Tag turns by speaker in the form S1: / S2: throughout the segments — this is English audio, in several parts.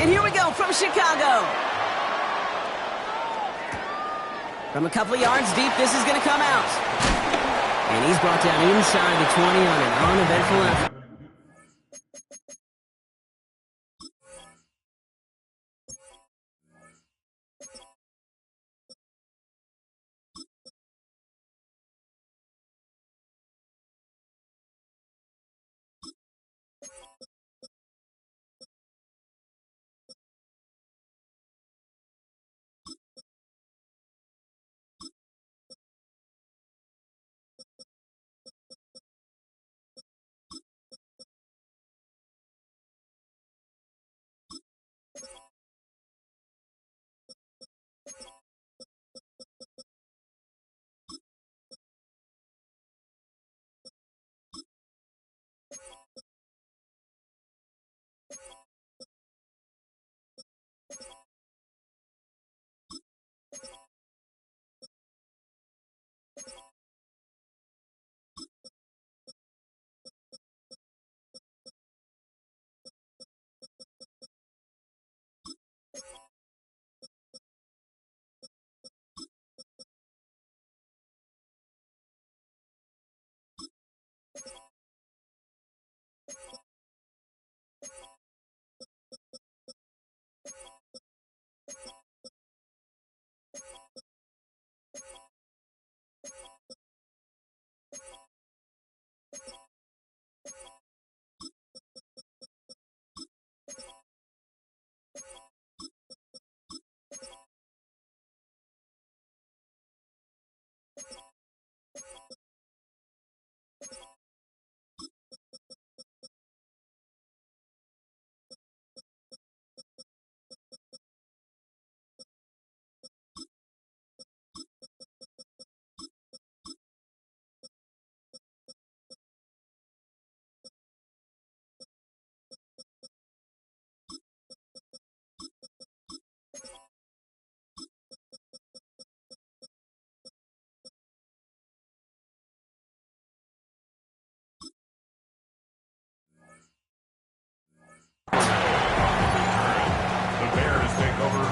S1: And here we go from Chicago. From a couple of yards deep, this is going to come out. And he's brought down inside the 20 on an uneventful effort.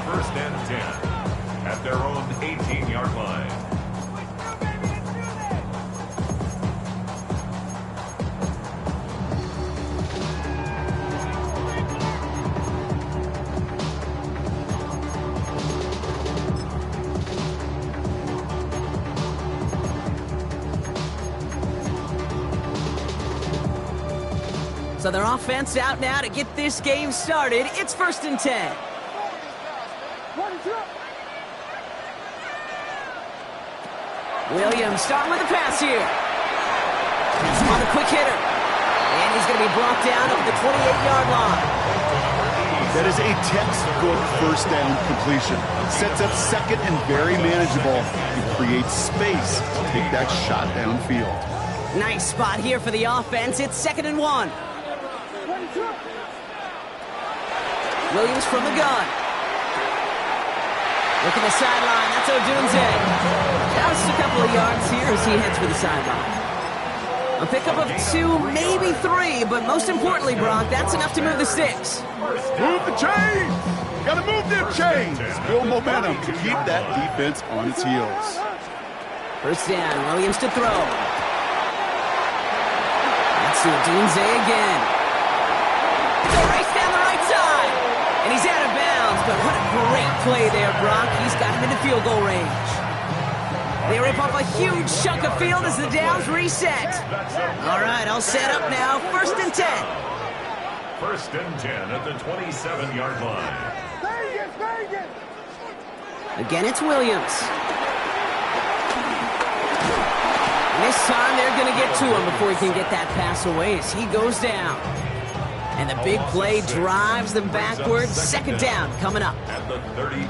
S2: First and 10 at their own 18-yard line.
S1: So their offense out now to get this game started. It's 1st and 10. Williams starting with the pass here. He's on the quick hitter. And he's going to be brought down over the 28-yard line.
S3: That is a textbook first down completion. Sets up second and very manageable. It creates space to take that shot downfield.
S1: Nice spot here for the offense. It's 2nd and 1. Williams from the gun. Look at the sideline. That's Odunze. Just a couple of yards here as he heads for the sideline. A pickup of 2, maybe 3, but most importantly, Brock, that's enough to move the sticks.
S3: Move the chains! Gotta move them chains! Build momentum to keep that defense on its heels.
S1: First down, Williams to throw. That's Odunze again. It's a race down the right side. And he's out of bounds, but what a great play there, Brock. He's got him into field goal range. They rip off a huge chunk of field as the downs reset. All right, all set up now. 1st and 10.
S2: 1st and 10 at the 27-yard line.
S1: Again, it's Williams. And this time they're going to get to him before he can get that pass away as he goes down. And the big play drives them backwards. 2nd down coming up.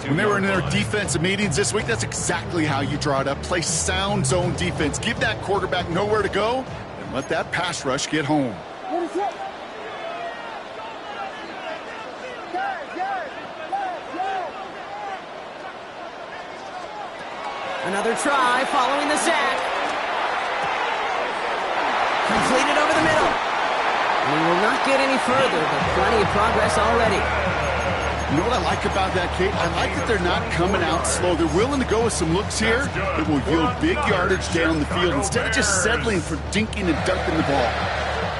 S3: When they were in their defensive meetings this week, that's exactly how you draw it up. Play sound zone defense. Give that quarterback nowhere to go and let that pass rush get home.
S1: Another try following the sack. Completed over the middle. We will not get any further, but plenty of progress already.
S3: You know what I like about that, Kate? I like that they're not coming out slow. They're willing to go with some looks here that will yield big yardage down the field instead of just settling for dinking and dunking the ball.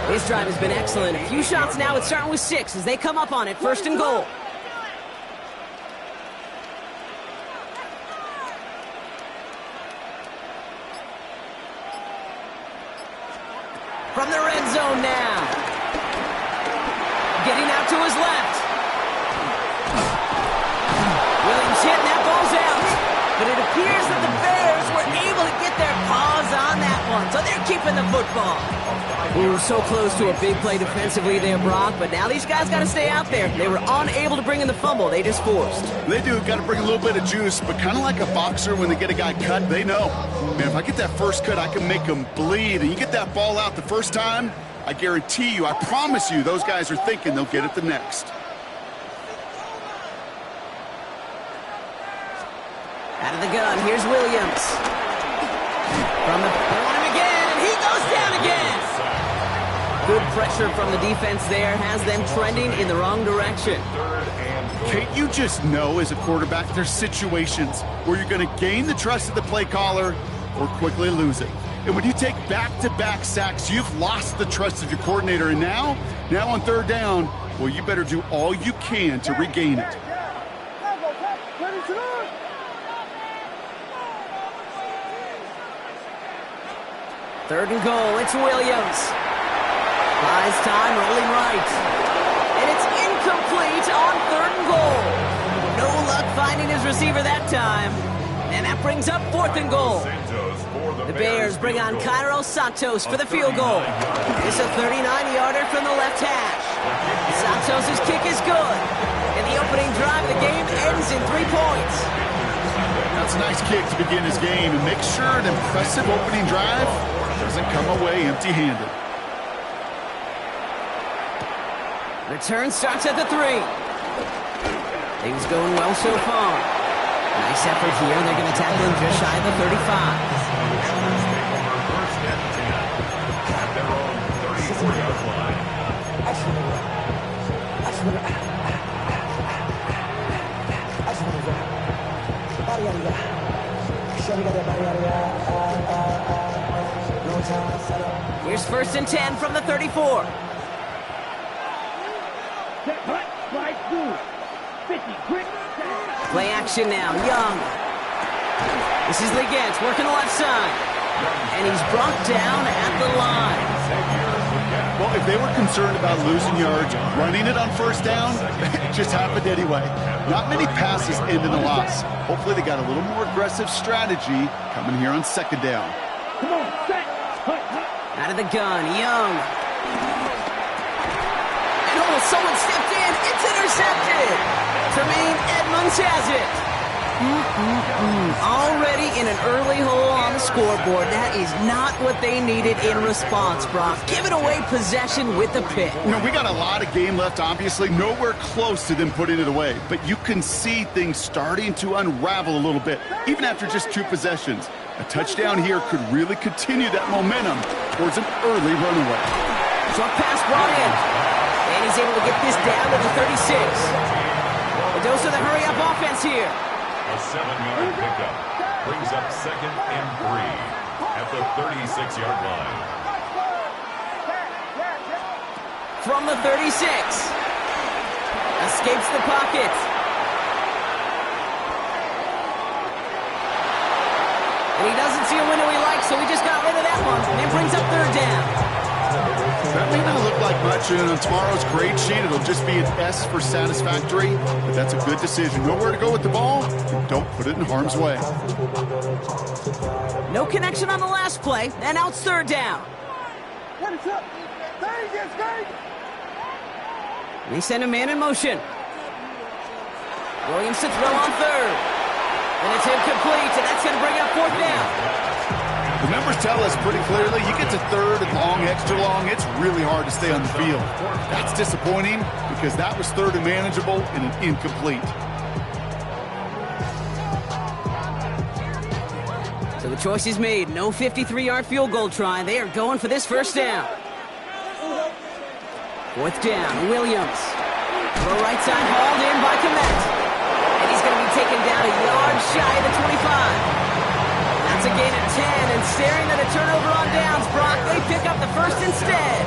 S1: This drive has been excellent. A few shots now. It's starting with 6 as they come up on it. 1st and goal. From the red zone now. Getting out to his left. Williams hit, and that ball's out. But it appears that the Bears were able to get their paws on that one, so they're keeping the football. Ooh, so close to a big play defensively there, Brock, but now these guys got to stay out there. They were unable to bring in the fumble they just forced.
S3: They do, got to bring a little bit of juice, but kind of like a boxer when they get a guy cut, they know. Man, if I get that first cut, I can make them bleed, and you get that ball out the first time, I guarantee you, I promise you, those guys are thinking they'll get it the next.
S1: Out of the gun, here's Williams. From the... They want him again, and he goes down again! Good pressure from the defense there has them trending in the wrong direction.
S3: Kate, you just know as a quarterback there's situations where you're going to gain the trust of the play caller or quickly lose it. And when you take back-to-back sacks, you've lost the trust of your coordinator. And now on 3rd down, well, you better do all you can to regain it.
S1: Third and goal, it's Williams. Buys time, rolling right. And it's incomplete on 3rd and goal. No luck finding his receiver that time. And that brings up 4th and goal. The Bears bring on Cairo Santos for the field goal. It's a 39-yarder from the left hash. Santos' kick is good. And the opening drive of the game ends in 3 points.
S3: That's a nice kick to begin his game, and make sure an impressive opening drive doesn't come away empty-handed.
S1: Return starts at the 3. Things going well so far. Nice effort here. They're going to tackle him just shy of the 35.
S2: First and 10 at their own 34-yard line.
S1: Here's 1st and 10 from the 34. Play action now, Young. This is Legance working the left side. And he's brought down at the line.
S3: Well, if they were concerned about losing yards, running it on 1st down, it just happened anyway. Not many passes end in a loss. Hopefully they got a little more aggressive strategy coming here on 2nd down.
S1: Out of the gun, Young. Oh, someone stepped in. It's intercepted. Tremaine Edmonds has it. Already in an early hole on the scoreboard. That is not what they needed in response, Brock. Giving away possession with the pick.
S3: You know, we got a lot of game left, obviously. Nowhere close to them putting it away. But you can see things starting to unravel a little bit, even after just 2 possessions. A touchdown here could really continue that momentum towards an early runaway.
S1: Short pass brought in. And he's able to get this down to the 36. A dose of the hurry-up offense here.
S2: A 7-yard pickup brings up 2nd and 3 at the 36-yard line.
S1: From the 36. Escapes the pocket. And he doesn't see a window he likes, so he just got rid of that one. And it brings up 3rd down.
S3: That may not look like much, and on tomorrow's grade sheet, it'll just be an S for satisfactory, but that's a good decision. Know where to go with the ball, and don't put it in harm's way.
S1: No connection on the last play, and now it's 3rd down. They send a man in motion. Williams to throw on 3rd. And it's incomplete, and that's going to bring up 4th down.
S3: The numbers tell us pretty clearly, you get to 3rd and long, extra long, it's really hard to stay on the field. That's disappointing because that was 3rd and manageable and an incomplete.
S1: So the choice is made. No 53-yard field goal try. They are going for this 1st down. 4th down, Williams. Throw right side hauled in by Komet. And he's going to be taken down a yard shy of the 25. That's a gain of 10, and staring at a turnover on downs, Brock, they pick up the first instead.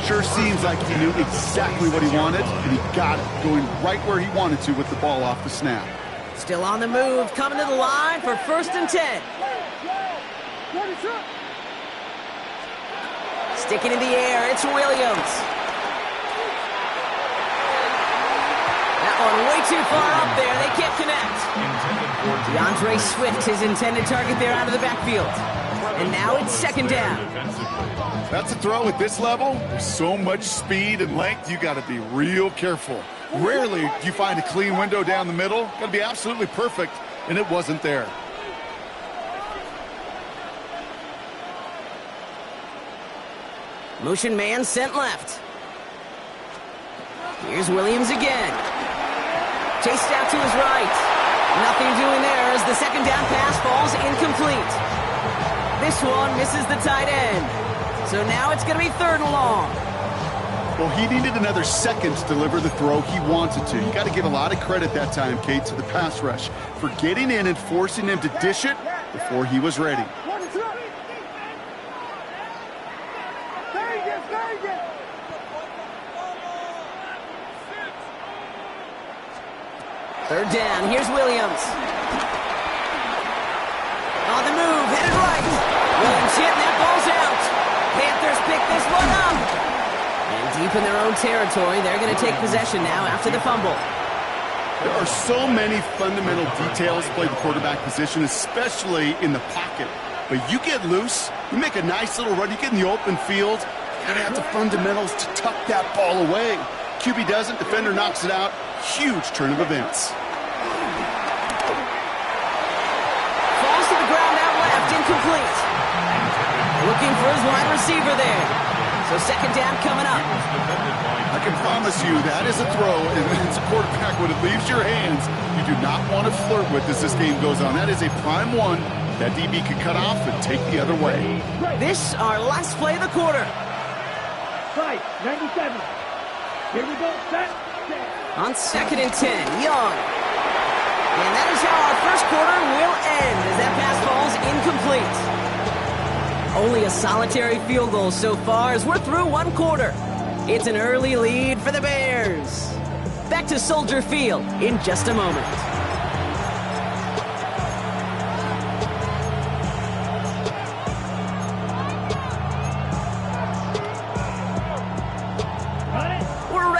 S3: Sure seems like he knew exactly what he wanted, and he got it, going right where he wanted to with the ball off the snap.
S1: Still on the move, coming to the line for 1st and 10. Sticking in the air, it's Williams. That one way too far up there, they can't connect. DeAndre Swift, his intended target there out of the backfield. And now it's 2nd down.
S3: That's a throw at this level. There's so much speed and length, you got to be real careful. Rarely do you find a clean window down the middle. Got to be absolutely perfect, and it wasn't there.
S1: Motion man sent left. Here's Williams again. Chased out to his right. Nothing doing there as the 2nd down pass falls incomplete. This one misses the tight end. So now it's going to be 3rd and long.
S3: Well, he needed another second to deliver the throw he wanted to. You got to give a lot of credit that time, Kate, to the pass rush for getting in and forcing him to dish it before he was ready.
S1: Third down, here's Williams. On the move, headed right. Williams hit, and that ball's out. Panthers pick this one up. And deep in their own territory, they're going to take possession now after the fumble.
S3: There are so many fundamental details play the quarterback position, especially in the pocket. But you get loose, you make a nice little run, you get in the open field, you got to have the fundamentals to tuck that ball away. QB doesn't, defender knocks it out. Huge turn of events.
S1: Falls to the ground out left, incomplete. Looking for his wide receiver there. So 2nd down coming up.
S3: I can promise you that is a throw, and it's a quarterback when it leaves your hands, you do not want to flirt with as this game goes on. That is a prime one that DB could cut off and take the other way.
S1: This our last play of the quarter.
S4: Right, 97. Here we go, set.
S1: On 2nd and 10, Young. And that is how our first quarter will end as that pass falls incomplete. Only a solitary field goal so far as we're through 1 quarter. It's an early lead for the Bears. Back to Soldier Field in just a moment.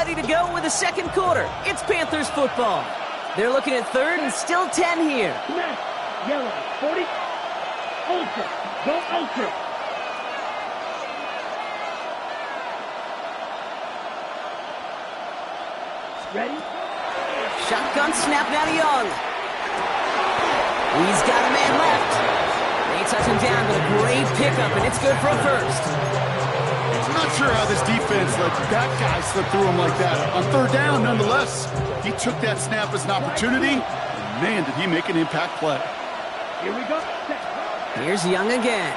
S1: To go with the 2nd quarter. It's Panthers football. They're looking at 3rd and still 10 here.
S4: Yellow, 40. Ultra. Go ultra. Ready?
S1: Shotgun snap now to Young. He's got a man left. They touch him down with a great pickup, and it's good for a first.
S3: I'm not sure how this defense let that guy slip through him like that. On 3rd down, nonetheless, he took that snap as an opportunity. And man, did he make an impact play.
S4: Here we go.
S1: Here's Young again.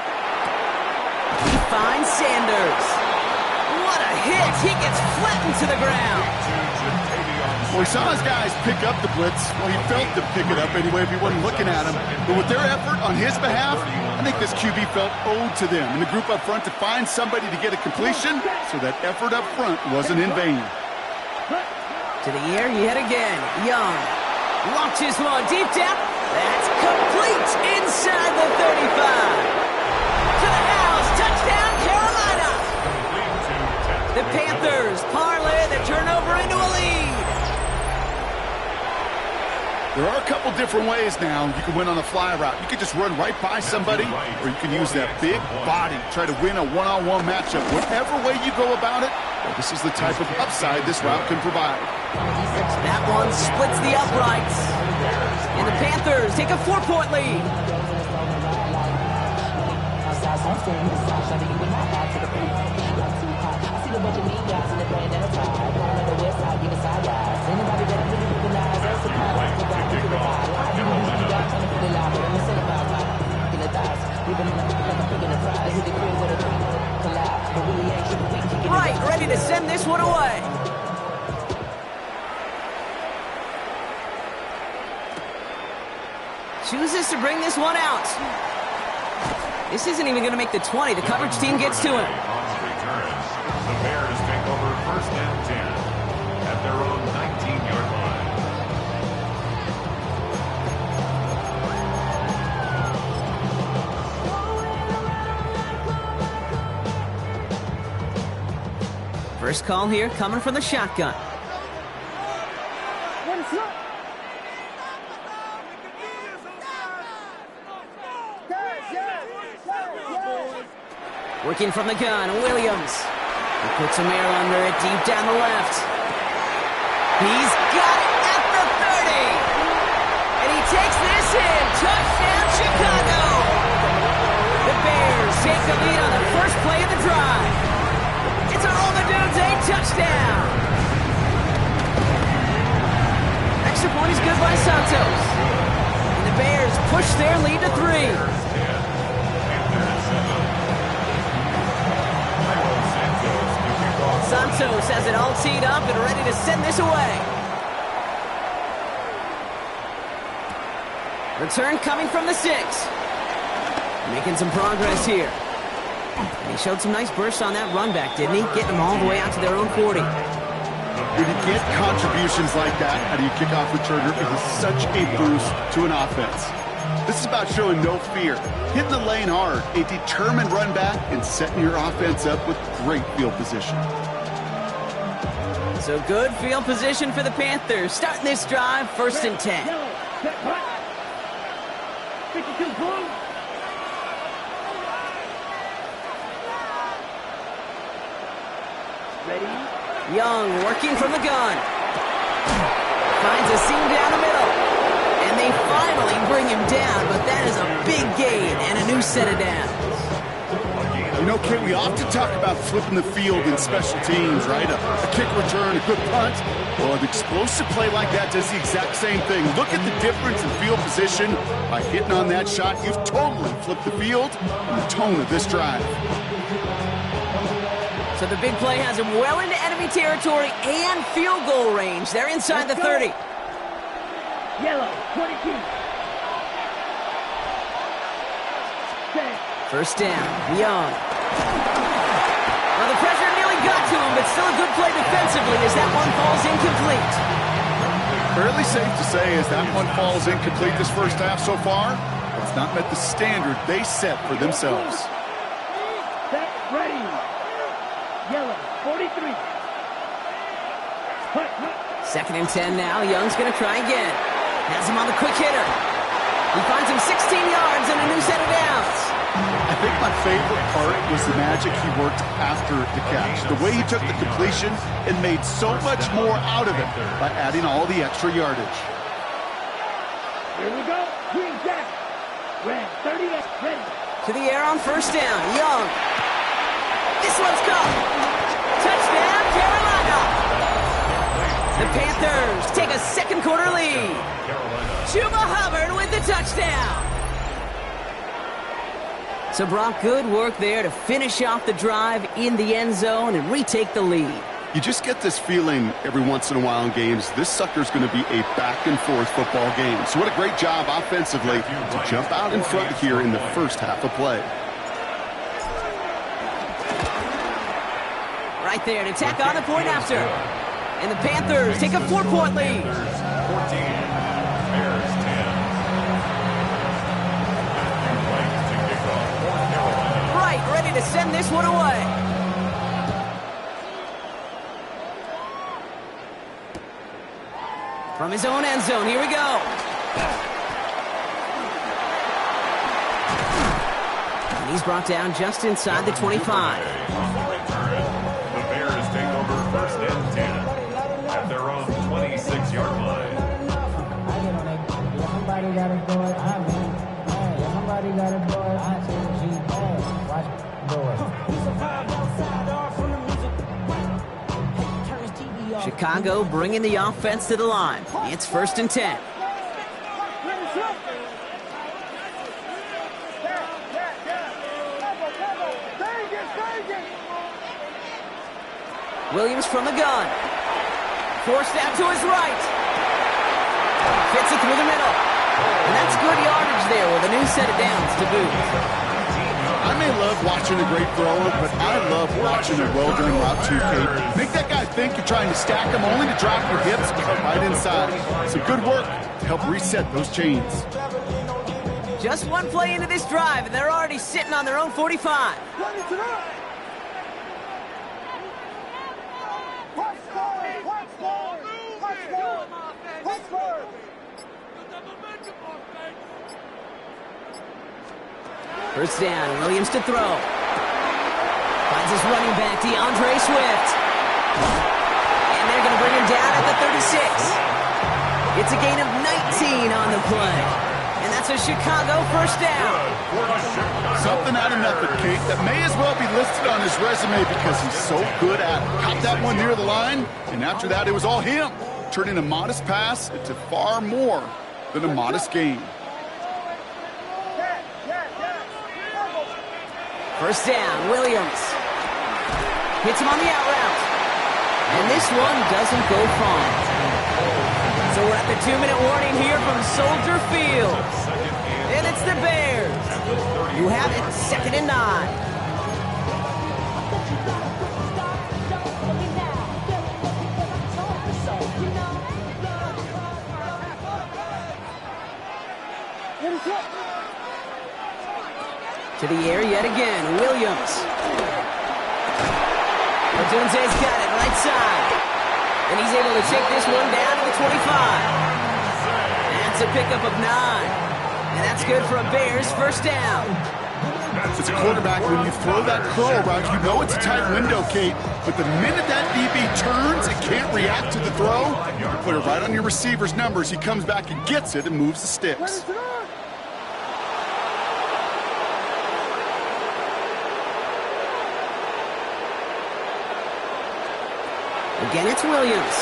S1: He finds Sanders. What a hit. He gets flattened to the ground.
S3: Well, he saw his guys pick up the blitz. Well, he felt to pick it up anyway if he wasn't looking at him. But with their effort on his behalf, I think this QB felt owed to them and the group up front to find somebody to get a completion, so that effort up front wasn't in vain.
S1: To the air yet again. Young launches one deep down. That's complete inside the 35. To the house. Touchdown, Carolina. The Panthers parlay the turnover into a lead.
S3: There are a couple different ways now. You can win on a fly route. You can just run right by somebody, or you can use that big body, try to win a one-on-one matchup. Whatever way you go about it, well, this is the type of upside this route can provide.
S1: That one splits the uprights. And the Panthers take a 4-point lead. Right, ready to send this one away. chooses to bring this one out. This isn't even going to make the 20. The coverage team gets to him.
S2: On return, the Bears take over 1st and 10 at their own 19-yard line.
S1: First call here coming from the shotgun. Working from the gun, Williams. He puts some air under it deep down the left. He's got it at the 30. And he takes this in. Touchdown, Chicago. The Bears take the lead on the first play of the drive. It's a roll the dudes, a touchdown. Extra point is good by Santos. And the Bears push their lead to 3. Santos has it all teed up and ready to send this away. Return coming from the 6. Making some progress here. And he showed some nice bursts on that run back, didn't he? Getting them all the way out to their own 40.
S3: When you get contributions like that out of your kickoff returner, it is such a boost to an offense. This is about showing no fear, hitting the lane hard, a determined run back, and setting your offense up with great field position.
S1: So good field position for the Panthers. Starting this drive, 1st and 10.
S4: Yellow, set, hot. 52 blue. Ready?
S1: Young working from the gun. Finds a seam down the middle. And they finally bring him down, but that is a big gain and a new set of downs.
S3: You know, Kate, we often talk about flipping the field in special teams, right? A kick return, a good punt. Well, an explosive play like that does the exact same thing. Look at the difference in field position. By hitting on that shot, you've totally flipped the field and the tone of this drive.
S1: So the big play has him well into enemy territory and field goal range. They're inside the 30.
S4: Yellow, 22. Set.
S1: First down, Young. Well, the pressure nearly got to him, but still a good play defensively as that one falls incomplete.
S3: Fairly safe to say as that one falls incomplete this first half so far, it's not met the standard they set for themselves.
S4: Set, ready. Yellow, 43. Hut, hut.
S1: 2nd and 10 now. Young's going to try again. Has him on the quick hitter. He finds him 16 yards and a new set of downs.
S3: I think my favorite part was the magic he worked after the catch. The way he took the completion and made so much more out of it by adding all the extra yardage.
S4: Here we go. Green jack. Red, 38. Ready.
S1: To the air on 1st down. Young. This one's caught. Touchdown, Carolina. The Panthers take a 2nd quarter lead. Chuba Hubbard with the touchdown. So, Brock, good work there to finish off the drive in the end zone and retake the lead.
S3: You just get this feeling every once in a while in games, this sucker's going to be a back-and-forth football game. So what a great job offensively to jump out in front here in the first half of play.
S1: Right there to tack on the point after. And the Panthers take a 4-point lead.
S2: 14. Bears 10.
S1: Right, ready to send this one away. From his own end zone, here we go. And he's brought down just inside the 25.
S2: The Bears take over 1st and 10 at their own 26-yard line.
S5: Somebody got it going. Somebody got it going. Watch it.
S1: Chicago bringing the offense to the line. It's 1st and 10. Williams from the gun. Forced out to his right. Fits it through the middle. And that's good yardage the new set of downs to boot.
S3: I may love watching a great thrower, but I love watching a well-done route too, Kate. Make that guy think you're trying to stack him only to drop your hips and cut right inside. Some good work to help reset those chains.
S1: Just one play into this drive, and they're already sitting on their own 45. First down, Williams to throw. Finds his running back, DeAndre Swift. And they're going to bring him down at the 36. It's a gain of 19 on the play. And that's a Chicago first down.
S3: Something out of nothing, Kate, that may as well be listed on his resume because he's so good at it. Caught that one near the line, and after that, it was all him. Turning a modest pass into far more than a modest gain.
S1: First down, Williams. Hits him on the out route. And this one doesn't go far. So we're at the 2-minute warning here from Soldier Field. And it's the Bears who have it 2nd and 9. To the air yet again, Williams. Odunze's got it right side. And he's able to take this one down to the 25. That's a pickup of 9. And that's good for a Bears first down.
S3: As a quarterback, when you throw that curl route, you know it's a tight window, Kate. But the minute that DB turns and can't react to the throw, you put it right on your receiver's numbers. He comes back and gets it and moves the sticks.
S1: Again, it's Williams.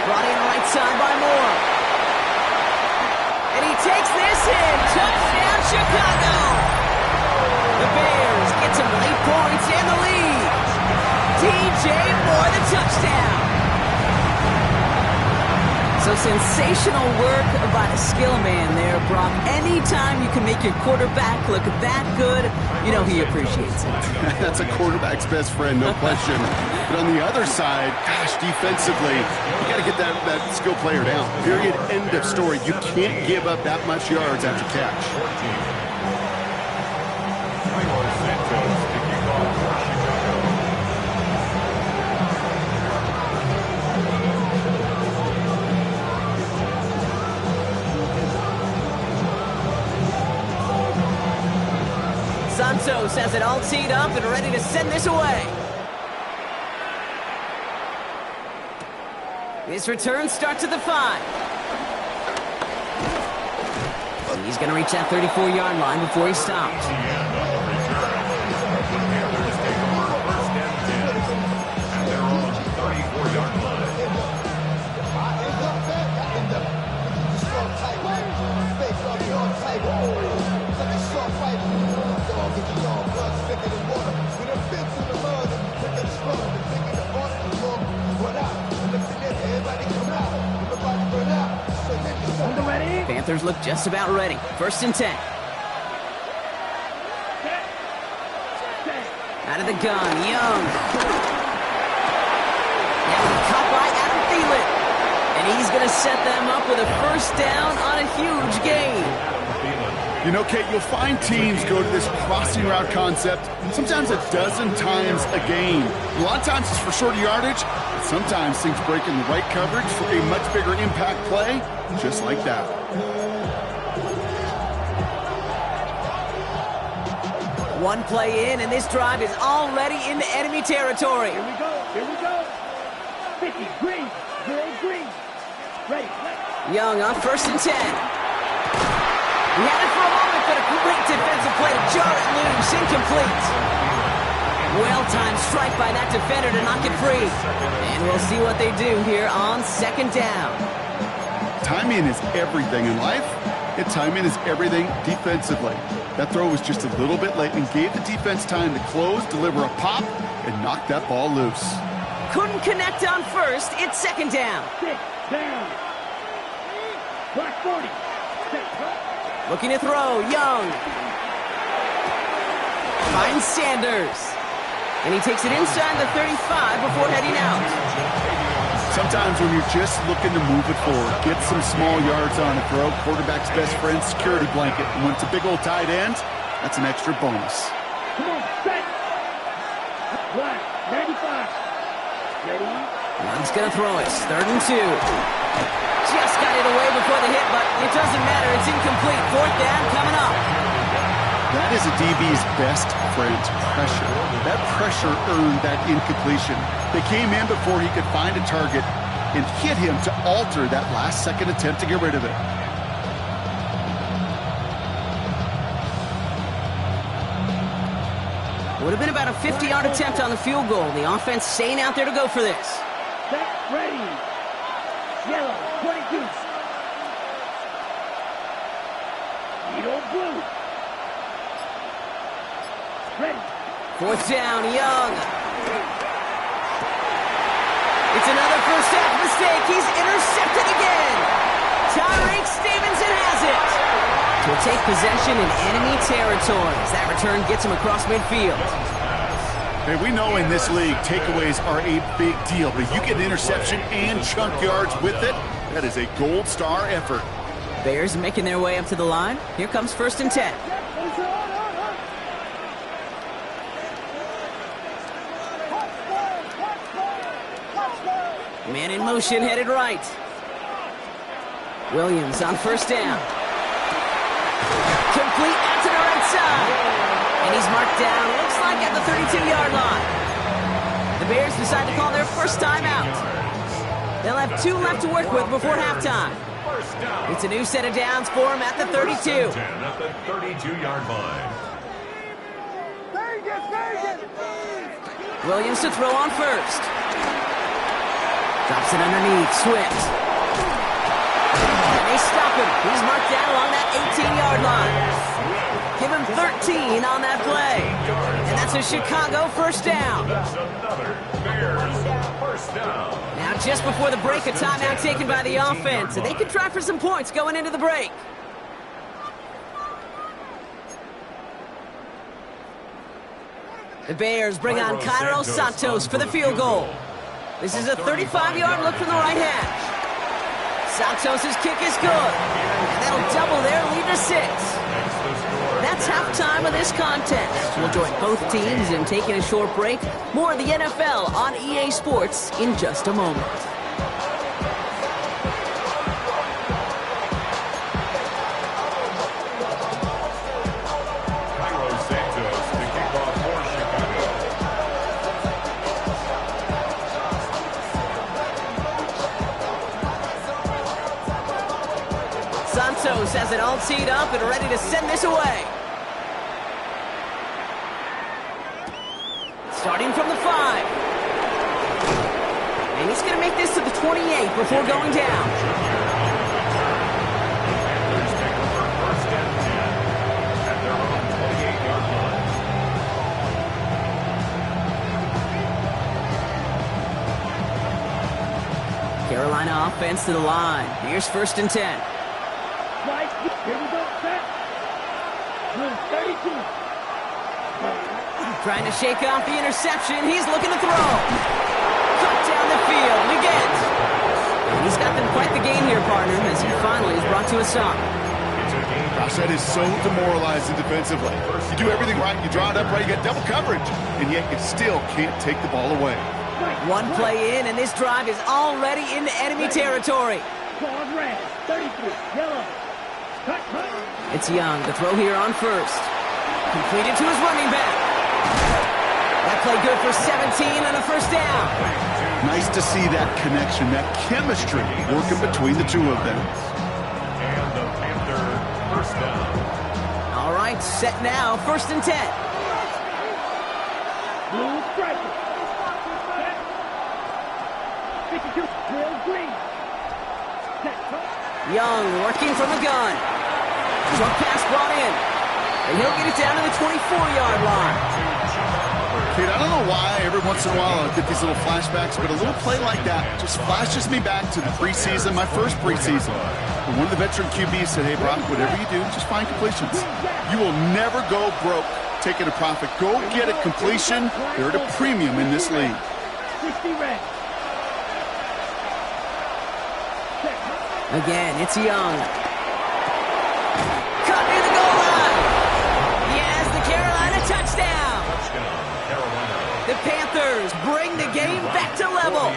S1: Brought in right side by Moore. And he takes this in. Touchdown, Chicago. The Bears get some late points and the lead. DJ Moore, the touchdown. So sensational work by the skill man there, Brock. Anytime you can make your quarterback look that good, you know he appreciates it.
S3: That's a quarterback's best friend, no question. But on the other side, gosh, defensively, you got to get that skill player down. Period, end of story. You can't give up that much yards after catch.
S1: Santos has it all teed up and ready to send this away. His return starts at the 5. And he's going to reach that 34-yard line before he stops. Panthers look just about ready. 1st and 10. Out of the gun, Young. Now he's caught by Adam Thielen. And he's going to set them up with a first down on a huge gain.
S3: You know, Kate, you'll find teams go to this crossing route concept sometimes a dozen times a game. A lot of times it's for short yardage, but sometimes things break in the right coverage for a much bigger impact play, just like that.
S1: One play in, and this drive is already into enemy territory.
S4: Here we go. Here we go. 50, green. Green. Ready.
S1: Young on 1st and 10. He had it for a moment, but a great defensive play to jar it loose. Incomplete. Well-timed strike by that defender to knock it free. And we'll see what they do here on 2nd down.
S3: Timing is everything in life, and timing is everything defensively. That throw was just a little bit late and gave the defense time to close, deliver a pop, and knock that ball loose.
S1: Couldn't connect on 1st. It's 2nd down.
S4: 6 down. Black 40.
S1: Looking to throw, Young. Finds Sanders. And he takes it inside the 35 before heading out.
S3: Sometimes when you're just looking to move it forward, get some small yards on a throw, quarterback's best friend, security blanket. And when it's a big old tight end, that's an extra bonus.
S4: Come on, set. Line, 95. Ready?
S1: He's going to throw it. 3rd and 2. Just got it away before the hit, but it doesn't matter. It's incomplete. 4th down coming up.
S3: That is a DB's best friend, pressure. That pressure earned that incompletion. They came in before he could find a target and hit him to alter that last-second attempt to get rid of it.
S1: Would have been about a 50-yard attempt on the field goal. The offense staying out there to go for this.
S4: Set, ready. Yellow, 22. Needle blue. Ready.
S1: 4th down, Young. It's another first half mistake. He's intercepted again. Tyreek Stevenson has it. Will take possession in enemy territory as that return gets him across midfield.
S3: Hey, we know in this league, takeaways are a big deal, but you get an interception and chunk yards with it, that is a gold star effort.
S1: Bears making their way up to the line. Here comes 1st and 10. Man in motion, headed right. Williams on 1st down. Complete out to the right side. And he's marked down, looks like at the 32-yard line. The Bears decide to call their first timeout. They'll have 2 left to work with before halftime. It's a new set of downs for him at the 32.
S2: At the 32-yard line.
S1: Williams to throw on 1st. Drops it underneath, Swift. And they stop him. He's marked down along that 18-yard line. Give him 13 on that play. And that's a Chicago 1st down.
S2: That's another Bears 1st down.
S1: Now just before the break, a timeout taken by the offense. And they can try for some points going into the break. The Bears bring on Cairo Santos for the field goal. This is a 35-yard look from the right hash. Santos' kick is good. And that'll double their lead to 6. That's halftime of this contest. We'll join both teams in taking a short break. More of the NFL on EA Sports in just a moment.
S2: Cairo Santos to kick off for Chicago.
S1: Santos has it all teed up and ready to send this away. Starting from the 5. And he's going to make this to the 28 before going down.
S2: Panthers take over 1st and 10 at their own 28-yard line.
S1: Carolina offense to the line. Here's 1st and 10.
S4: Right, here we go, set. Blue, 32.
S1: Trying to shake off the interception. He's looking to throw. Cut down the field again. And he's got them quite the game here, partner, as he finally is brought to a stop.
S3: Gosh, that is so demoralizing defensively. You do everything right, you draw it up right, you get double coverage, and yet you still can't take the ball away.
S1: One play in, and this drive is already into enemy territory.
S4: Ball red, 33, yellow. Cut.
S1: It's Young to throw here on 1st. Completed to his running back. That play good for 17 and a 1st down.
S3: Nice to see that connection, that chemistry working between the two of them.
S2: And the Panther 1st down.
S1: All right, set now, 1st and 10.
S4: Blue striker. Set. 52, real green. Set.
S1: Young working from the gun. Short pass brought in. And he'll get it down to the 24-yard line.
S3: Kid, I don't know why every once in a while I'll get these little flashbacks, but a little play like that just flashes me back to the preseason, my first preseason. And one of the veteran QBs said, hey, Brock, whatever you do, just find completions. You will never go broke taking a profit. Go get a completion. They're at a premium in this league.
S4: 60 red.
S1: Again, it's Young. Caught near the goal line. He has the Carolina touchdown. The Panthers bring the game back to level.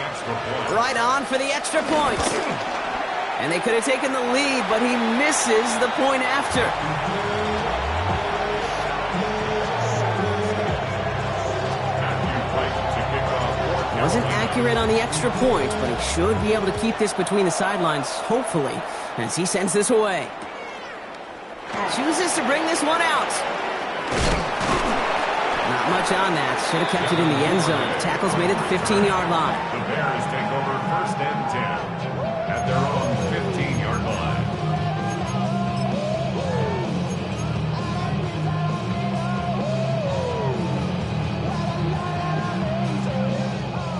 S1: Right on for the extra point. And they could have taken the lead, but he misses the point after. Wasn't accurate on the extra point, but he should be able to keep this between the sidelines, hopefully, as he sends this away. Chooses to bring this one out. Not much on that. Should have kept it in the end zone. Tackle's made at the 15-yard line.
S2: The Bears take over 1st and 10 at their own 15-yard line.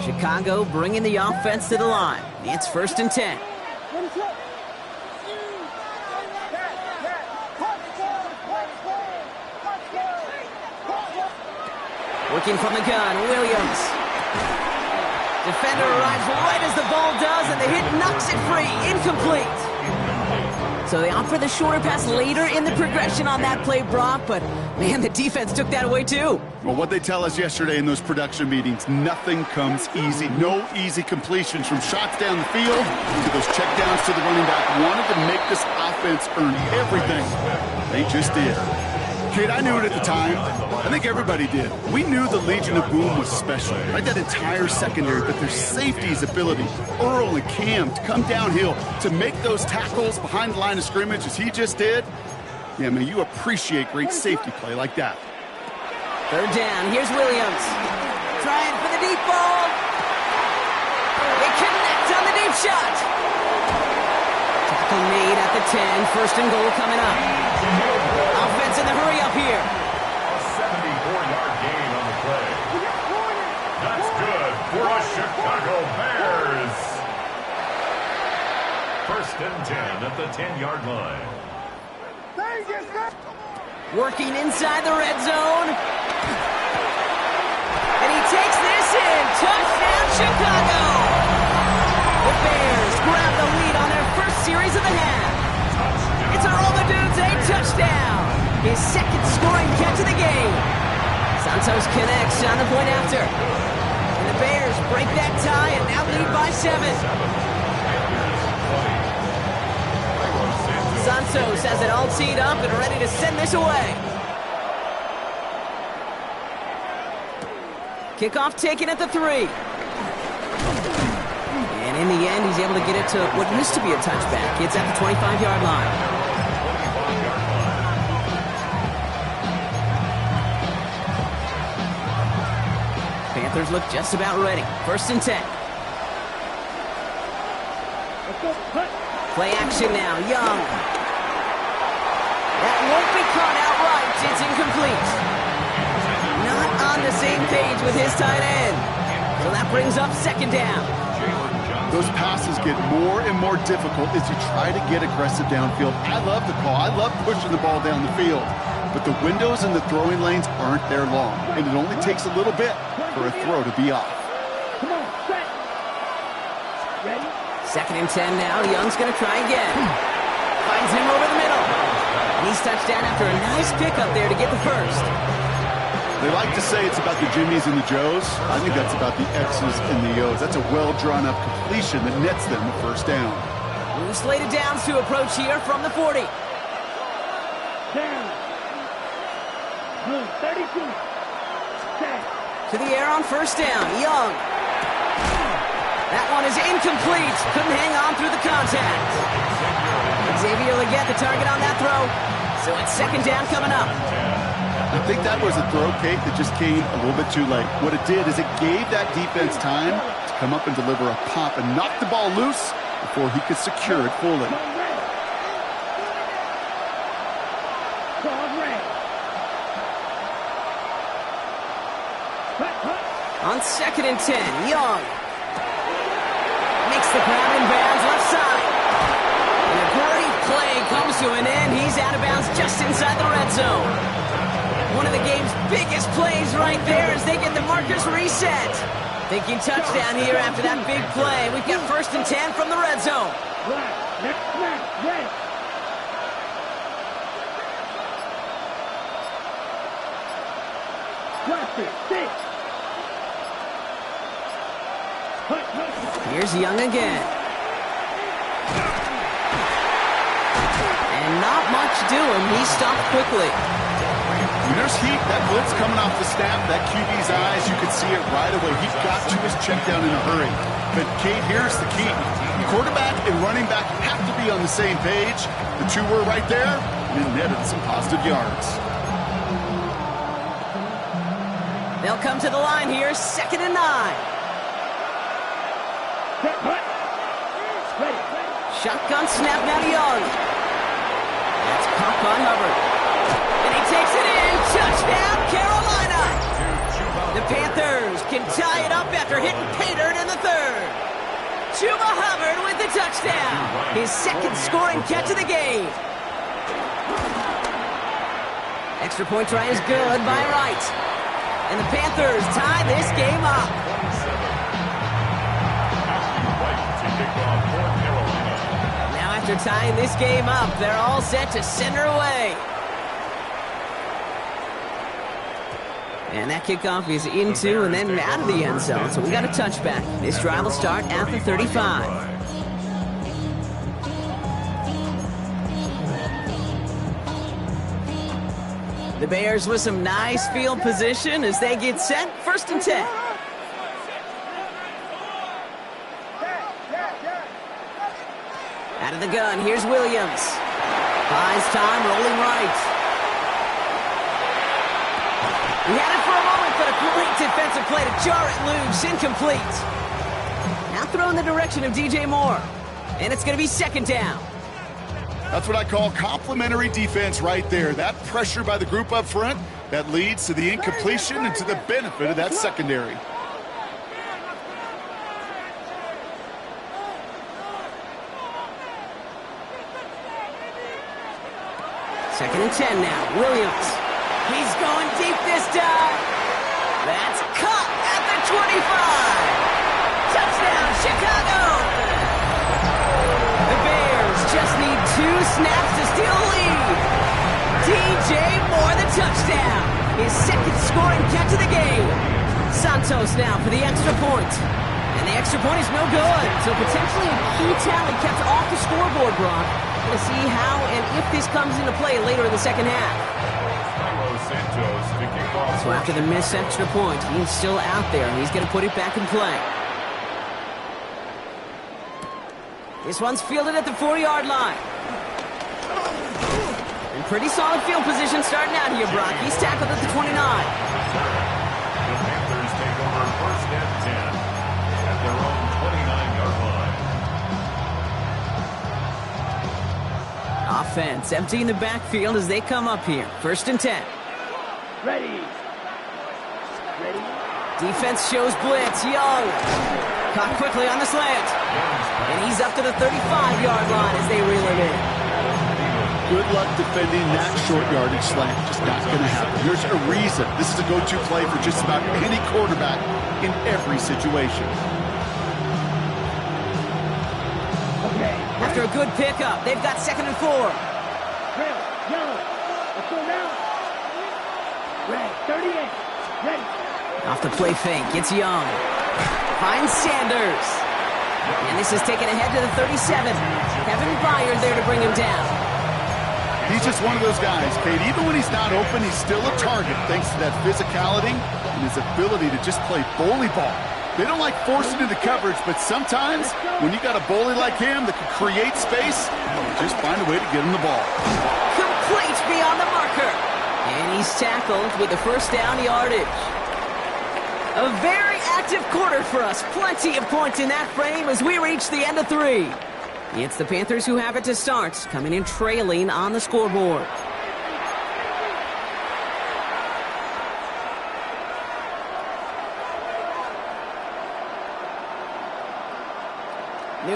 S1: Chicago bringing the offense to the line. It's 1st and 10. Working from the gun, Williams. Defender arrives right as the ball does, and the hit knocks it free. Incomplete. So they opt for the shorter pass later in the progression on that play, Brock, but man, the defense took that away too.
S3: Well, what they tell us yesterday in those production meetings, nothing comes easy. No easy completions from shots down the field to those checkdowns to the running back. Wanted to make this offense earn everything. They just did. Kid, I knew it at the time. I think everybody did. We knew the Legion of Boom was special, right? That entire secondary, but their safety's ability, Earl and Cam, to come downhill, to make those tackles behind the line of scrimmage as he just did. Yeah, man, you appreciate great safety play like that.
S1: 3rd down, here's Williams. Trying for the deep ball. They connect on the deep shot. Tackle made at the 10, 1st and goal coming up. Offense in the hurry up here.
S2: A 74-yard gain on the play. That's good for the Chicago Bears. 1st and 10 at the 10-yard line.
S1: Working inside the red zone. And he takes this in. Touchdown, Chicago. The Bears grab the lead on their first series of the half. It's a Romadudes, a touchdown. His 2nd scoring catch of the game. Santos connects on the point after. And the Bears break that tie and now lead by 7. Santos has it all teed up and ready to send this away. Kickoff taken at the 3. And in the end, he's able to get it to what used to be a touchback. It's at the 25-yard line. Panthers look just about ready. 1st and 10. Play action now. Young. That won't be caught outright. It's incomplete. Not on the same page with his tight end. So that brings up 2nd down.
S3: Those passes get more and more difficult as you try to get aggressive downfield. I love the call. I love pushing the ball down the field. But the windows in the throwing lanes aren't there long. And it only takes a little bit for a throw to be off.
S4: Come on, set. Ready?
S1: 2nd and 10 now. Young's going to try again. Finds him over the middle. And he's touched down after a nice pickup there to get the 1st.
S3: They like to say it's about the Jimmies and the Joes. I think that's about the X's and the O's. That's a well-drawn-up completion that nets them the 1st down.
S1: New slated downs to approach here from the 40.
S4: Down. Blue, 32. Set.
S1: To the air on 1st down. Young. That one is incomplete. Couldn't hang on through the contact. Xavier Legette the target on that throw. So it's 2nd down coming up.
S3: I think that was a throw, Kate, that just came a little bit too late. What it did is it gave that defense time to come up and deliver a pop and knock the ball loose before he could secure it fully.
S1: On 2nd and 10, Young makes the grab in bounds left side. And a great play comes to an end. He's out of bounds just inside the red zone. One of the game's biggest plays right there as they get the markers reset. Thinking touchdown here after that big play. We've got 1st and 10 from the red zone.
S4: Next snap, red.
S1: Here's Young again. And not much doing. He stopped quickly.
S3: When there's heat, that blitz coming off the snap, that QB's eyes, you could see it right away. He got to his check down in a hurry. But, Kate, here's the key. The quarterback and running back have to be on the same page. The two were right there, and it netted some positive yards.
S1: They'll come to the line here, 2nd and 9. Shotgun snap now to Young. That's caught by Hubbard. And he takes it in. Touchdown, Carolina. The Panthers can tie it up after hitting Pater in the 3rd. Chuba Hubbard with the touchdown. His 2nd scoring catch of the game. Extra point try is good by Wright. And the Panthers tie this game up. Now after tying this game up, they're all set to send her away. And that kickoff is into and then out of the end zone. So we got a touchback. This drive will start at the 35. The Bears with some nice field position as they get set. 1st and 10. Out of the gun, here's Williams. Buys time, rolling right. He had it for a moment, but a great defensive play to jar it loose. Incomplete. Now throw in the direction of DJ Moore. And it's going to be 2nd down.
S3: That's what I call complimentary defense right there. That pressure by the group up front, that leads to the incompletion and to the benefit of that secondary.
S1: Second and 10 now. Williams. He's going deep this time. That's caught at the 25. Touchdown, Chicago. The Bears just need 2 snaps to steal a lead. DJ Moore, the touchdown. His 2nd scoring catch of the game. Santos now for the extra point. And the extra point is no good. So potentially a key tally kept off the scoreboard, Brock. We'll see how and if this comes into play later in the 2nd half. So after the missed extra point, he's still out there. He's going to put it back in play. This one's fielded at the 4-yard line. And pretty solid field position starting out here, Brock. He's tackled at the 29.
S2: The Panthers take over 1st and 10 at their own 29-yard line.
S1: Offense emptying the backfield as they come up here. 1st and 10.
S4: Ready.
S1: Defense shows blitz. Young. Caught quickly on the slant. And he's up to the 35-yard line as they reel him in.
S3: Good luck defending that short yardage slant. Just not going to happen. There's a reason. This is a go-to play for just about any quarterback in every situation.
S1: After a good pickup, they've got 2nd and 4.
S4: Red, yellow. Let's go now. Red, 38. Ready.
S1: Off the play fake, it's Young. Finds Sanders. And this is taken ahead to the 37. Kevin Byard there to bring him down.
S3: He's just one of those guys, Kate. Even when he's not open, he's still a target thanks to that physicality and his ability to just play bully ball. They don't like forcing into coverage, but sometimes when you got a bully like him that can create space, just find a way to get him the ball.
S1: Complete beyond the marker. And he's tackled with the 1st down yardage. A very active quarter for us. Plenty of points in that frame as we reach the end of 3. It's the Panthers who have it to start, coming in trailing on the scoreboard.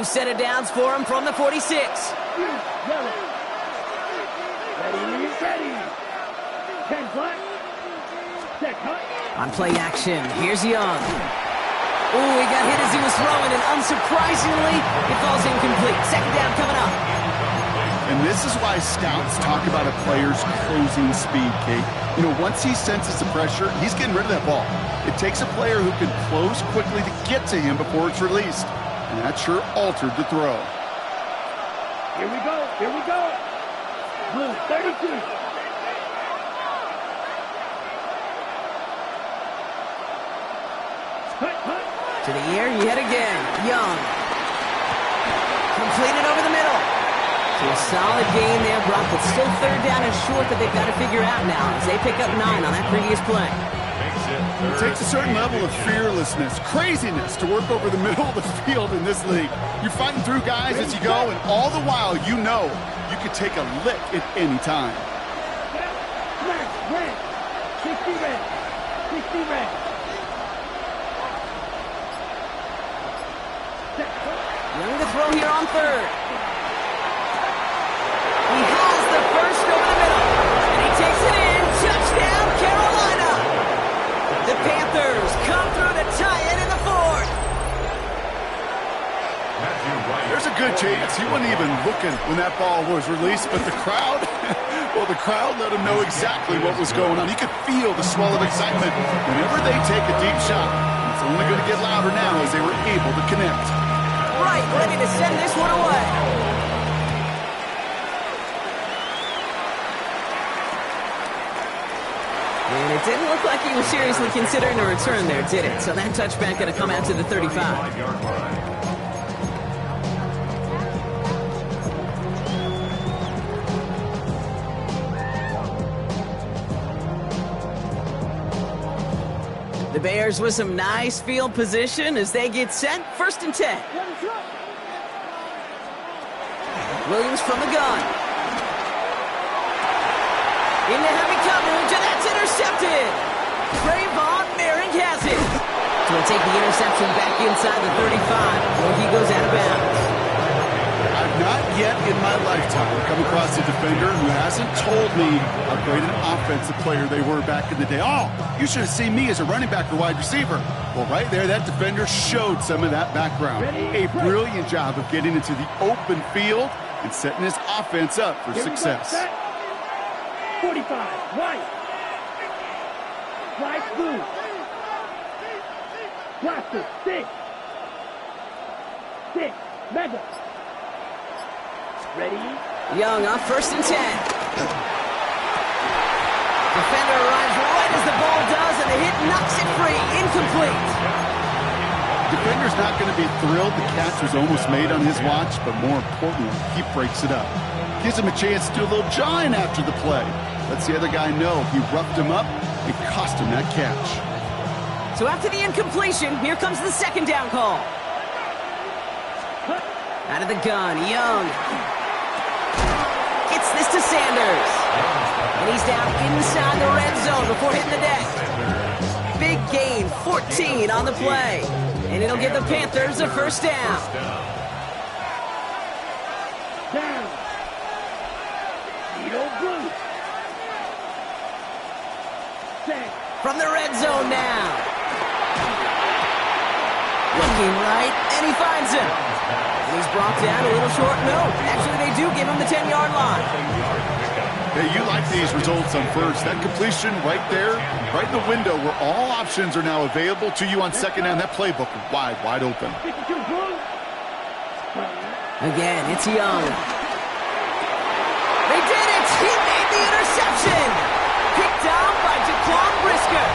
S1: New set of downs for him from the 46.
S4: Ready. 10 flat. Set cut.
S1: On play action, here's Young. Ooh, he got hit as he was throwing, and unsurprisingly, it falls incomplete. Second down coming up.
S3: And this is why scouts talk about a player's closing speed, Kate. You know, once he senses the pressure, he's getting rid of that ball. It takes a player who can close quickly to get to him before it's released. And that sure altered the throw.
S4: Here we go. Blue 32.
S1: To the air, yet again. Young. Completed over the middle. So a solid gain there, Brock, but still third down and short that they've got to figure out now as they pick up 9 on that previous play.
S3: It takes a certain level of fearlessness, craziness to work over the middle of the field in this league. You're fighting through guys as you go, and all the while you know you could take a lick at any time.
S4: Red. 60 red.
S1: Young to throw here on third. He has the first over the middle, and he takes it in. Touchdown, Carolina! The Panthers come through to tie it in the fourth.
S3: There's a good chance he wasn't even looking when that ball was released, but the crowd, well, the crowd let him know exactly what was going on. He could feel the swell of excitement whenever they take a deep shot. It's only going to get louder now as they were able to connect.
S1: Right, ready to send this one away. And it didn't look like he was seriously considering a return there, did it? So that touchback going to come out to the 35. The Bears with some nice field position as they get set. 1st and 10. Williams from the gun. Into heavy coverage, and that's intercepted. Trayvon Merrick has it. So we'll take the interception back inside the 35 before he goes out of bounds.
S3: I've not yet in my lifetime come across a defender who hasn't told me how great an offensive player they were back in the day. Oh, you should have seen me as a running back or wide receiver. Well, right there, that defender showed some of that background. A brilliant job of getting into the open field and setting his offense up for success.
S4: 45, white. White, blue. Plastic, 6, mega. Ready?
S1: Young on 1st and 10. Defender arrives right as the ball does, and the hit knocks it free. Incomplete.
S3: Defender's not going to be thrilled the catch was almost made on his watch, but more importantly, he breaks it up. Gives him a chance to do a little jawing after the play. Lets the other guy know he roughed him up and cost him that catch.
S1: So after the incompletion, here comes the 2nd down call. Out of the gun, Young. Gets this to Sanders. And he's down inside the red zone before hitting the deck. Big gain, 14 on the play. And it'll give the Panthers a 1st down.
S4: Down. Needle blue. Set.
S1: From the red zone now. Looking right, and he finds him. And he's brought down a little short. No, actually they do give him the 10-yard line.
S3: Hey, you like these results on first. That completion right there, right in the window where all options are now available to you on 2nd down. That playbook wide open.
S4: 52 blue.
S1: Again, it's Young. They did it! He made the interception! Picked off by Jaquan Brisker.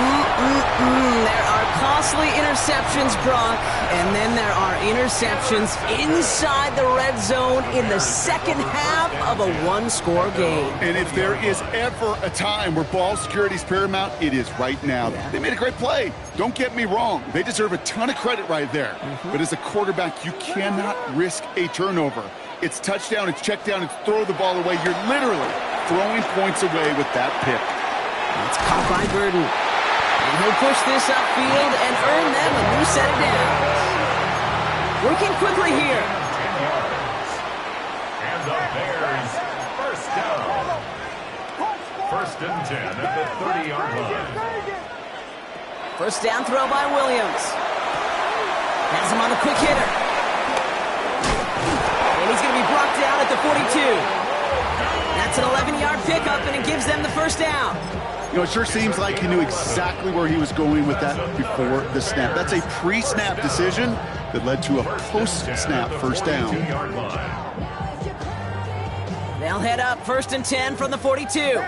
S1: There are costly interceptions, Brock, and then there are interceptions inside the red zone in the 2nd half of a 1-score game.
S3: And if there is ever a time where ball security is paramount, it is right now.
S1: Yeah.
S3: They made a great play. Don't get me wrong. They deserve a ton of credit right there. But as a quarterback, you cannot risk a turnover. It's touchdown, it's check down, it's throw the ball away. You're literally throwing points away with that pick.
S1: It's caught by Burden. And he'll push this upfield and earn them a new set of downs. Working quickly here.
S2: 10 yards. And the Bears first down. First and 10 at the 30-yard line.
S1: First down throw by Williams. Has him on the quick hitter. And he's going to be brought down at the 42. That's an 11-yard pickup, and it gives them the first down.
S3: You know, it sure seems like he knew exactly where he was going with that before the snap. That's a pre-snap decision that led to a post-snap first down.
S1: They'll head up first and 10 from the 42.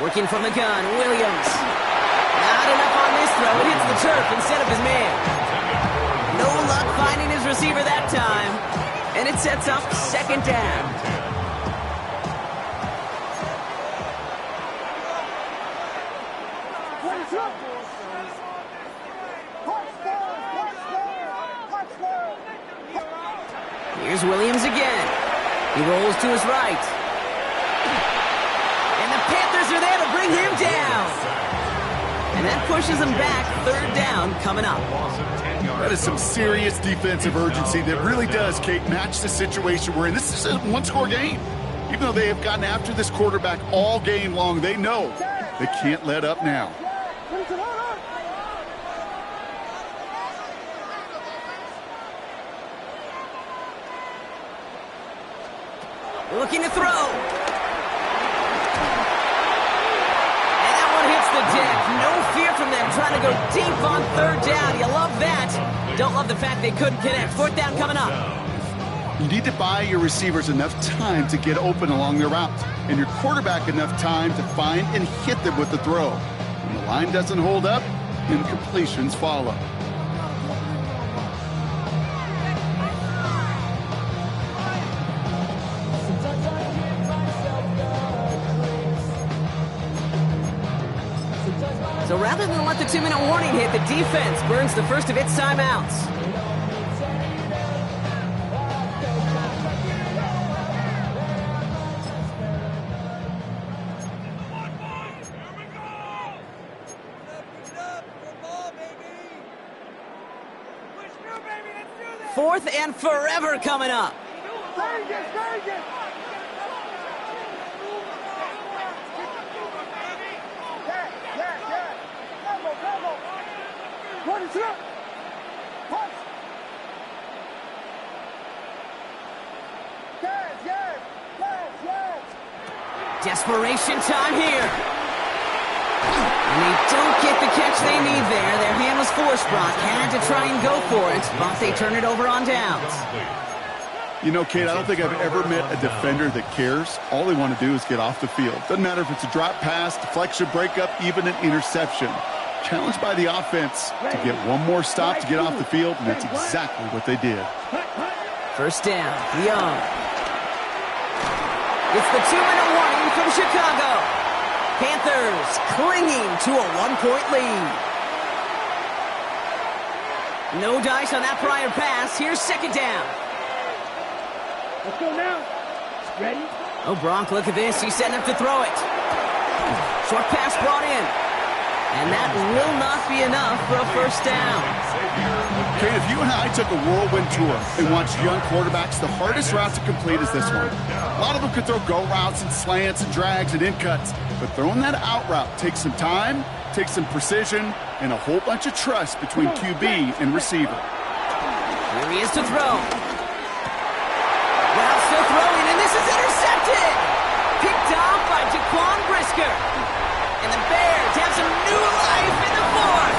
S1: Working from the gun, Williams. Not enough on this throw. It hits the turf instead of his man. No luck finding his receiver that time. And it sets up second down. Here's Williams again. He rolls to his right. Panthers are there to bring him down. And that pushes him back. Third down coming up.
S3: That is some serious defensive urgency that really does, Kate, match the situation we're in. This is a one-score game. Even though they have gotten after this quarterback all game long, they know they can't let up now.
S1: Looking to throw. The deck. No fear from them trying to go deep on third down. You love that. Don't love the fact they couldn't connect. Fourth down coming up.
S3: You need to buy your receivers enough time to get open along their route, and your quarterback enough time to find and hit them with the throw. When the line doesn't hold up, incompletions follow.
S1: So rather than let the 2-minute warning hit, the defense burns the first of its timeouts. Fourth and forever coming up. Desperation time here. And they don't get the catch they need there. Their hand was forced, Brock. Had to try and go for it, but they turn it over on downs.
S3: You know, Kate, I don't think I've ever met a defender that cares. All they want to do is get off the field. Doesn't matter if it's a drop pass, deflection, breakup, even an interception. Challenged by the offense to get one more stop to get off the field, and that's exactly what they did.
S1: First down, Young. It's the 2-minute warning from Chicago. Panthers clinging to a 1-point lead. No dice on that prior pass. Here's second down.
S4: Let's go now. Ready?
S1: Oh, Brock, look at this. He's setting up to throw it. Short pass brought in. And that will not be enough for a first down.
S3: Kate, if you and I took a whirlwind tour and watched young quarterbacks, the hardest route to complete is this one. A lot of them could throw go routes and slants and drags and in cuts, but throwing that out route takes some time, takes some precision, and a whole bunch of trust between QB and receiver.
S1: Here he is to throw. Route still throwing, and this is intercepted. Picked off by Jaquan Brisker. And the Bears have some new life in the fourth.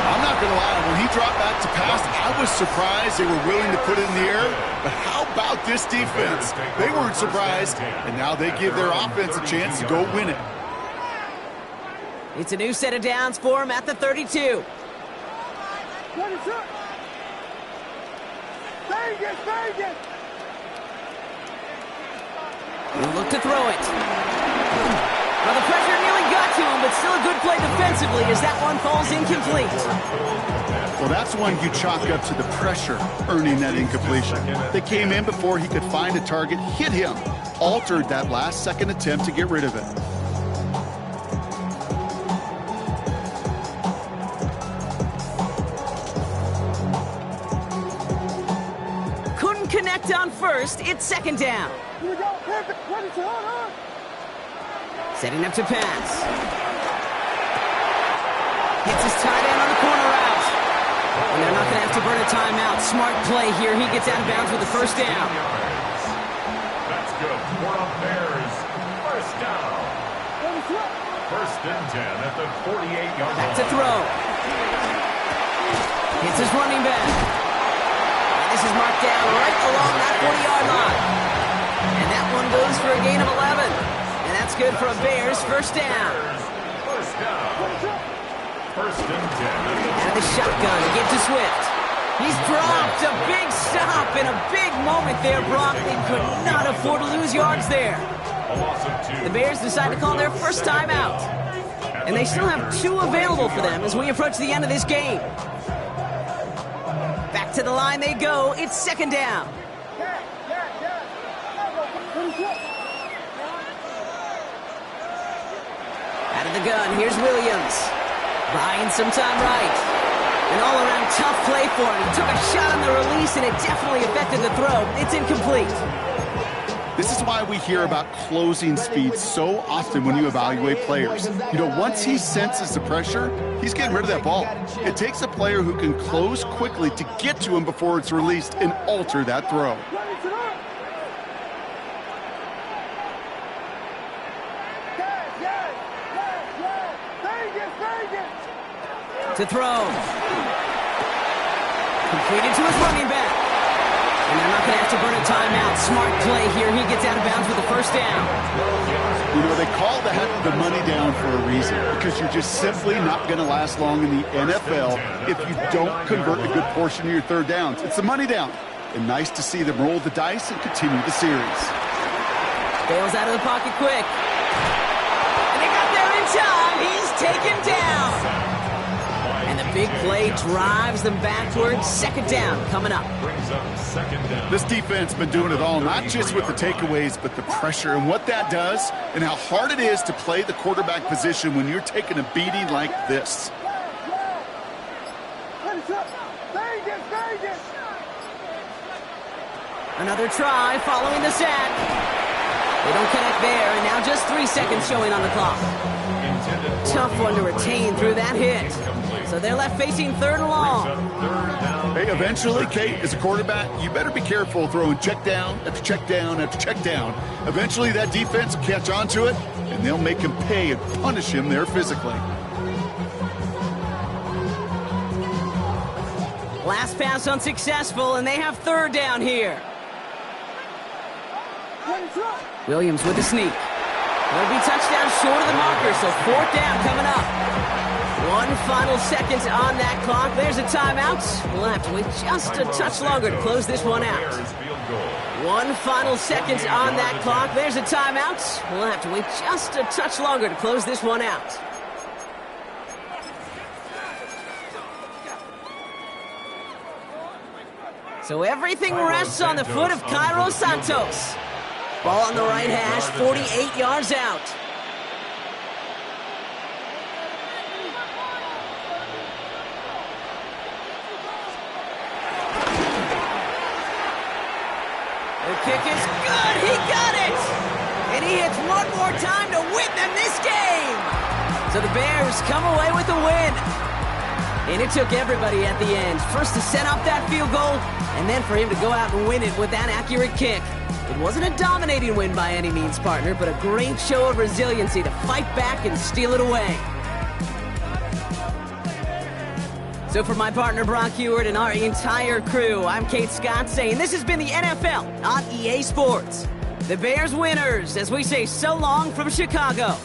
S3: I'm not going to lie, when he dropped back to pass, I was surprised they were willing to put it in the air. But how about this defense? They weren't surprised, and now they give their offense a chance to go win it.
S1: It's a new set of downs for him at the 32. He'll look to throw it. Well, the pressure nearly got to to him, but still a good play defensively as that one falls incomplete.
S3: Well, that's one you chalk up to the pressure earning that incompletion. They came in before he could find a target, hit him, altered that last-second attempt to get rid of it.
S1: Couldn't connect on first. It's second down.
S4: Here we go. Perfect. Ready to hold on.
S1: Setting up to pass. Gets his tight end on the corner route. And they're not going to have to burn a timeout. Smart play here. He gets out of bounds with the first down.
S2: That's good for the Bears. First down. First and 10 at the 48-yard line.
S1: Back to throw. Hits his running back. And this is marked down right along that 40-yard line. And that one goes for a gain of 11. And that's good for a Bears first down.
S2: First down. First and 10.
S1: Out of the shotgun, give to Swift. He's dropped a big stop in a big moment there, Brock. They could not afford to lose yards there.
S2: A loss of 2.
S1: The Bears decide to call their first timeout. And they still have 2 available for them as we approach the end of this game. Back to the line they go. It's second down. Out of the gun, here's Williams. Buying some time right. An all-around tough play for him. He took a shot on the release, and it definitely affected the throw. It's incomplete.
S3: This is why we hear about closing speed so often when you evaluate players. You know, once he senses the pressure, he's getting rid of that ball. It takes a player who can close quickly to get to him before it's released and alter that throw.
S1: To throw. Completed to his running back. And they're not going to have to burn a timeout. Smart play here. He gets out of bounds with the first down.
S3: You know, they call that the money down for a reason, because you're just simply not going to last long in the NFL if you don't convert a good portion of your third downs. It's the money down. And nice to see them roll the dice and continue the series.
S1: Bails out of the pocket quick. And they got there in time. He's taken down. And the big play drives them backwards. Second down coming up.
S2: Brings up second down.
S3: This defense been doing it all, not just with the takeaways, but the pressure and what that does and how hard it is to play the quarterback position when you're taking a beating like this.
S1: Another try following the sack. They don't connect there, and now just 3 seconds showing on the clock. Tough one to retain through that hit. So they're left facing third and long.
S3: Hey, eventually, Kate, as a quarterback, you better be careful throwing check down after check down after check down. Eventually, that defense will catch on to it, and they'll make him pay and punish him there physically.
S1: Last pass unsuccessful, and they have third down here. Williams with the sneak. There'll be touchdown short of the marker, so fourth down coming up. 1 final second on that clock. There's a timeout. We'll have to wait just a touch longer to close this one out. 1 final second on that clock. There's a timeout. We'll have to wait just a touch longer to close this one out. So everything rests on the foot of Cairo Santos. Ball on the right hash, 48 yards out. The kick is good. He got it. And he hits one more time to win them this game. So the Bears come away with the win. And it took everybody at the end. First to set up that field goal, and then for him to go out and win it with that accurate kick. It wasn't a dominating win by any means, partner, but a great show of resiliency to fight back and steal it away. So for my partner Brock Heward and our entire crew, I'm Kate Scott saying this has been the NFL on EA Sports. The Bears winners as we say so long from Chicago.